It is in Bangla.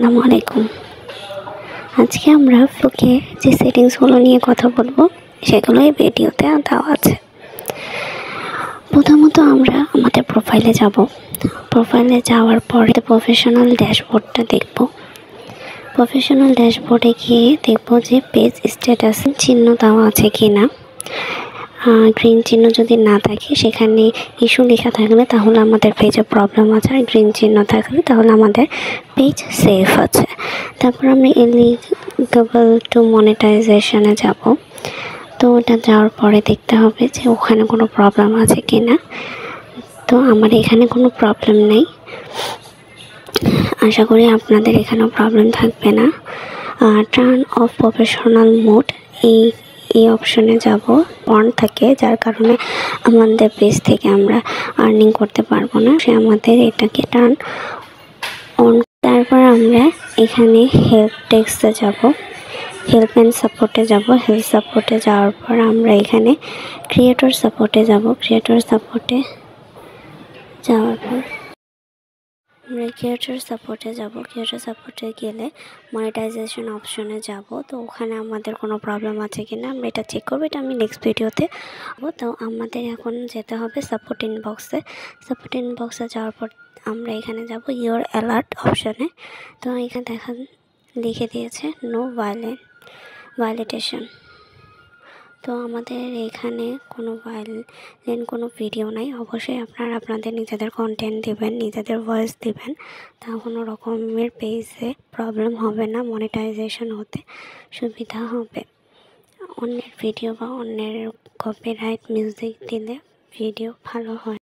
আসসালামু আলাইকুম। আজকে আমরা ফেসবুকে যে সেটিংসগুলো নিয়ে কথা বলবো সেগুলো এই ভিডিওতে দেওয়া আছে। প্রথমত আমরা আমাদের প্রোফাইলে যাব। প্রোফাইলে যাওয়ার পরে প্রফেশনাল ড্যাশবোর্ডটা দেখব। প্রফেশনাল ড্যাশবোর্ডে গিয়ে দেখব যে পেজ স্ট্যাটাস চিহ্ন দেওয়া আছে কি না। গ্রিন চিহ্ন যদি না থাকে, সেখানে ইস্যু লেখা থাকলে তাহলে আমাদের পেজে প্রবলেম আছে, আর গ্রিন চিহ্ন থাকলে তাহলে আমাদের পেজ সেফ আছে। তারপর আমি এলিজিবল টু মনিটাইজেশনে যাব। তো ওটা যাওয়ার পরে দেখতে হবে যে ওখানে কোনো প্রবলেম আছে কি না। তো আমার এখানে কোনো প্রবলেম নেই, আশা করি আপনাদের এখানেও প্রবলেম থাকবে না। টার্ন অফ প্রফেশনাল মোড এই অপশনে যাব। অন থাকে, যার কারণে আমাদের পেজ থেকে আমরা আর্নিং করতে পারবো না, সে আমাদের এটাকে টার্ন অন। তারপর আমরা এখানে হেল্প ডেস্কে যাব, হেল্প অ্যান্ড সাপোর্টে যাব। হেল্প সাপোর্টে যাওয়ার পর আমরা এখানে ক্রিয়েটর সাপোর্টে যাব। ক্রিয়েটর সাপোর্টে যাওয়ার পর আমরা ক্রিয়েটর সাপোর্টে গেলে মনিটাইজেশন অপশনে যাব। তো ওখানে আমাদের কোনো প্রবলেম আছে কি না আমরা এটা চেক করবো, এটা আমি নেক্সট ভিডিওতে। তো আমাদের এখন যেতে হবে সাপোর্ট ইনবক্সে যাওয়ার পর আমরা এখানে যাব ইওর অ্যালার্ট অপশনে। তো এখানে লিখে দিয়েছে নো ভায়োলেশন। তো আমাদের এখানে কোনো ভিডিও নাই। অবশ্যই আপনারা আপনাদের নিজেদের কন্টেন্ট দেবেন, নিজেদের ভয়েস দেবেন, তা কোনো রকমের পেজে প্রবলেম হবে না, মনিটাইজেশন হতে সুবিধা হবে। অন্যের ভিডিও বা অন্যের কপিরাইট মিউজিক দিলে ভিডিও ভালো হয়।